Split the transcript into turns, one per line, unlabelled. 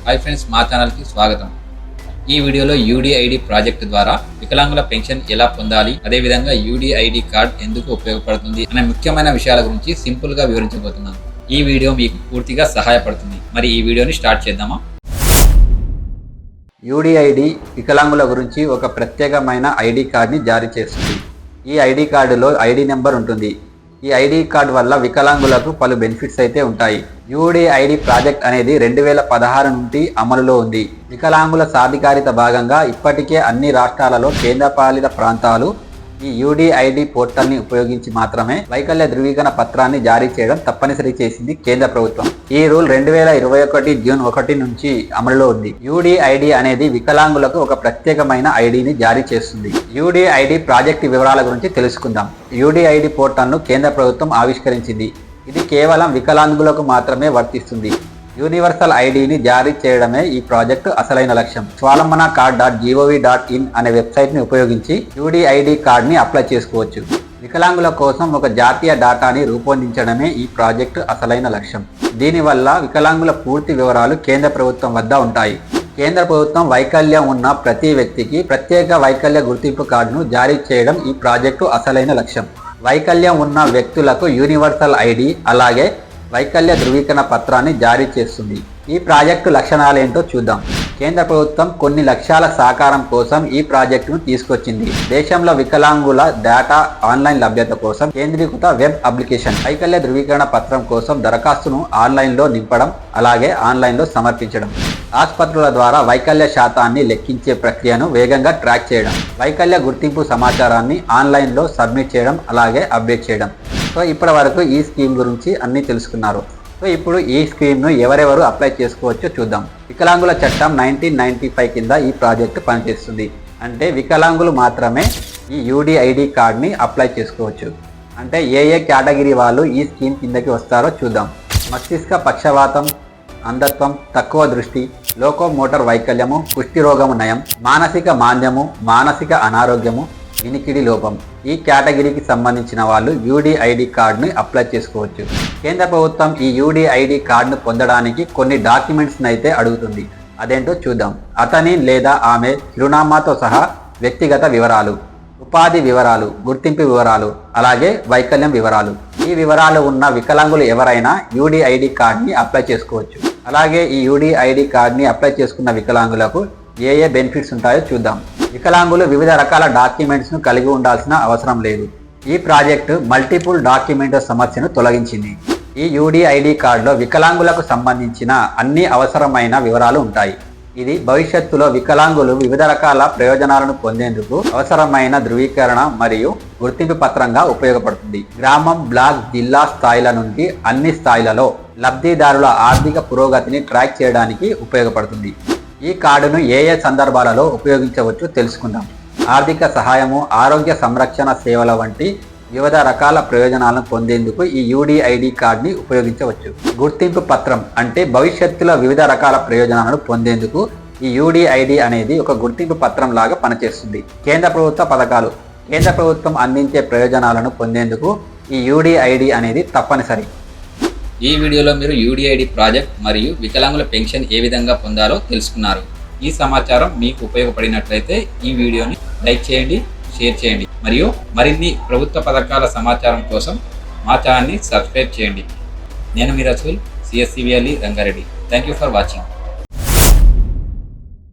Hi friends, మా ఛానల్కి స్వాగతం. ఈ వీడియోలో యూడిఐడి ప్రాజెక్ట్ ద్వారా వికలాంగుల పెన్షన్ ఎలా పొందాలి, అదేవిధంగా యూడిఐడి కార్డ్ ఎందుకు ఉపయోగపడుతుంది అనే ముఖ్యమైన విషయాల గురించి సింపుల్గా వివరించబోతున్నాను. ఈ వీడియో మీకు పూర్తిగా సహాయపడుతుంది. మరి ఈ వీడియోని స్టార్ట్ చేద్దామా? యూడిఐడి వికలాంగుల గురించి ఒక ప్రత్యేకమైన ఐడి కార్డ్ని జారీ చేస్తుంది. ఈ ఐడి కార్డులో ఐడి నెంబర్ ఉంటుంది. ఈ ఐడి కార్డు వల్ల వికలాంగులకు పలు బెనిఫిట్స్ అయితే ఉంటాయి. యూడిఐడి ప్రాజెక్ట్ అనేది 2016 నుండి అమలులో ఉంది. వికలాంగుల సాధికారిత భాగంగా ఇప్పటికే అన్ని రాష్ట్రాలలో కేంద్రపాలిత ప్రాంతాలు ఈ యూడిఐడి పోర్టల్ని ఉపయోగించి మాత్రమే వైకల్య ధృవీకరణ పత్రాన్ని జారీ చేయడం తప్పనిసరి చేసింది కేంద్ర ప్రభుత్వం. ఈ రూల్ 2021 జూన్ 1 నుంచి అమలులో ఉంది. యూడిఐడి అనేది వికలాంగులకు ఒక ప్రత్యేకమైన ఐడిని జారీ చేస్తుంది. యూడిఐడి ప్రాజెక్టు వివరాల గురించి తెలుసుకుందాం. యూడిఐడి పోర్టల్ను కేంద్ర ప్రభుత్వం ఆవిష్కరించింది. ఇది కేవలం వికలాంగులకు మాత్రమే వర్తిస్తుంది. యూనివర్సల్ ఐడిని జారీ చేయడమే ఈ ప్రాజెక్టు అసలైన లక్ష్యం. swalamanaCard.gov.in అనే వెబ్సైట్ని ఉపయోగించి యూడిఐడి కార్డ్ని అప్లై చేసుకోవచ్చు. వికలాంగుల కోసం ఒక జాతీయ డాటాని రూపొందించడమే ఈ ప్రాజెక్టు అసలైన లక్ష్యం. దీనివల్ల వికలాంగుల పూర్తి వివరాలు కేంద్ర ప్రభుత్వం వద్ద ఉంటాయి. కేంద్ర ప్రభుత్వం వైకల్యం ఉన్న ప్రతి వ్యక్తికి ప్రత్యేక వైకల్య గుర్తింపు కార్డును జారీ చేయడం ఈ ప్రాజెక్టు అసలైన లక్ష్యం. వైకల్యం ఉన్న వ్యక్తులకు యూనివర్సల్ ఐడి అలాగే వైకల్య ధృవీకరణ పత్రాన్ని జారీ చేస్తుంది. ఈ ప్రాజెక్టు లక్షణాలేంటో చూద్దాం. కేంద్ర ప్రభుత్వం కొన్ని లక్ష్యాల సాకారం కోసం ఈ ప్రాజెక్టును తీసుకొచ్చింది. దేశంలో వికలాంగుల డేటా ఆన్లైన్ లభ్యత కోసం కేంద్రీకృత వెబ్ అప్లికేషన్, వైకల్య ధృవీకరణ పత్రం కోసం దరఖాస్తును ఆన్లైన్లో నింపడం అలాగే ఆన్లైన్లో సమర్పించడం, ఆసుపత్రుల ద్వారా వైకల్య శాతాన్ని లెక్కించే ప్రక్రియను వేగంగా ట్రాక్ చేయడం, వైకల్య గుర్తింపు సమాచారాన్ని ఆన్లైన్లో సబ్మిట్ చేయడం అలాగే అప్డేట్ చేయడం. సో ఇప్పటి వరకు ఈ స్కీమ్ గురించి అన్నీ తెలుసుకున్నారు. సో ఇప్పుడు ఈ స్కీమ్ను ఎవరెవరు అప్లై చేసుకోవచ్చో చూద్దాం. వికలాంగుల చట్టం 1995 కింద ఈ ప్రాజెక్టు పనిచేస్తుంది. అంటే వికలాంగులు మాత్రమే ఈ యూడిఐడి కార్డ్ని అప్లై చేసుకోవచ్చు. అంటే ఏ కేటగిరీ వాళ్ళు ఈ స్కీమ్ కిందకి వస్తారో చూద్దాం. మస్తిష్క పక్షవాతం, అంధత్వం, తక్కువ దృష్టి, లోకోమోటర్ వైకల్యము, కుష్టి రోగము నయం, మానసిక మాంద్యము, మానసిక అనారోగ్యము, వినికిడి లోపం ఈ కేటగిరీకి సంబంధించిన వాళ్ళు యూడిఐడి కార్డుని అప్లై చేసుకోవచ్చు. కేంద్ర ప్రభుత్వం ఈ యూడిఐడి కార్డును పొందడానికి కొన్ని డాక్యుమెంట్స్ని అయితే అడుగుతుంది. అదేంటో చూద్దాం. అతని లేదా ఆమె చిరునామాతో సహా వ్యక్తిగత వివరాలు, ఉపాధి వివరాలు, గుర్తింపు వివరాలు అలాగే వైకల్యం వివరాలు. ఈ వివరాలు ఉన్న వికలాంగులు ఎవరైనా యూడిఐడి కార్డ్ని అప్లై చేసుకోవచ్చు. అలాగే ఈ యూడిఐడి కార్డ్ని అప్లై చేసుకున్న వికలాంగులకు ఏ బెనిఫిట్స్ ఉంటాయో చూద్దాం. వికలాంగులు వివిధ రకాల డాక్యుమెంట్స్ను కలిగి ఉండాల్సిన అవసరం లేదు. ఈ ప్రాజెక్టు మల్టిపుల్ డాక్యుమెంట్ సమస్యను తొలగించింది. ఈ యూడిఐడి కార్డులో వికలాంగులకు సంబంధించిన అన్ని అవసరమైన వివరాలు ఉంటాయి. ఇది భవిష్యత్తులో వికలాంగులు వివిధ రకాల ప్రయోజనాలను పొందేందుకు అవసరమైన ధృవీకరణ మరియు గుర్తింపు పత్రంగా ఉపయోగపడుతుంది. గ్రామం, బ్లాక్, జిల్లా స్థాయిల నుండి అన్ని స్థాయిలలో లబ్ధిదారుల ఆర్థిక పురోగతిని ట్రాక్ చేయడానికి ఉపయోగపడుతుంది. ఈ కార్డును ఏ సందర్భాలలో ఉపయోగించవచ్చో తెలుసుకుందాం. ఆర్థిక సహాయము, ఆరోగ్య సంరక్షణ సేవల వంటి వివిధ రకాల ప్రయోజనాలను పొందేందుకు ఈ యూడిఐడి కార్డ్ని ఉపయోగించవచ్చు. గుర్తింపు పత్రం అంటే భవిష్యత్తులో వివిధ రకాల ప్రయోజనాలను పొందేందుకు ఈ యూడిఐడి అనేది ఒక గుర్తింపు పత్రం లాగా పనిచేస్తుంది. కేంద్ర ప్రభుత్వ పథకాలు, కేంద్ర ప్రభుత్వం అందించే ప్రయోజనాలను పొందేందుకు ఈ యూడిఐడి అనేది తప్పనిసరి. ఈ వీడియోలో మీరు యూడిఐడి ప్రాజెక్ట్ మరియు వికలాంగుల పెన్షన్ ఏ విధంగా పొందాలో తెలుసుకున్నారు. ఈ సమాచారం మీకు ఉపయోగపడినట్లయితే ఈ వీడియోని లైక్ చేయండి, షేర్ చేయండి మరియు మరిన్ని ప్రభుత్వ పథకాల సమాచారం కోసం మా ఛానల్ని సబ్స్క్రైబ్ చేయండి. నేను మీ Rasool, CSCVLE Rangareddy. Thank you for watching.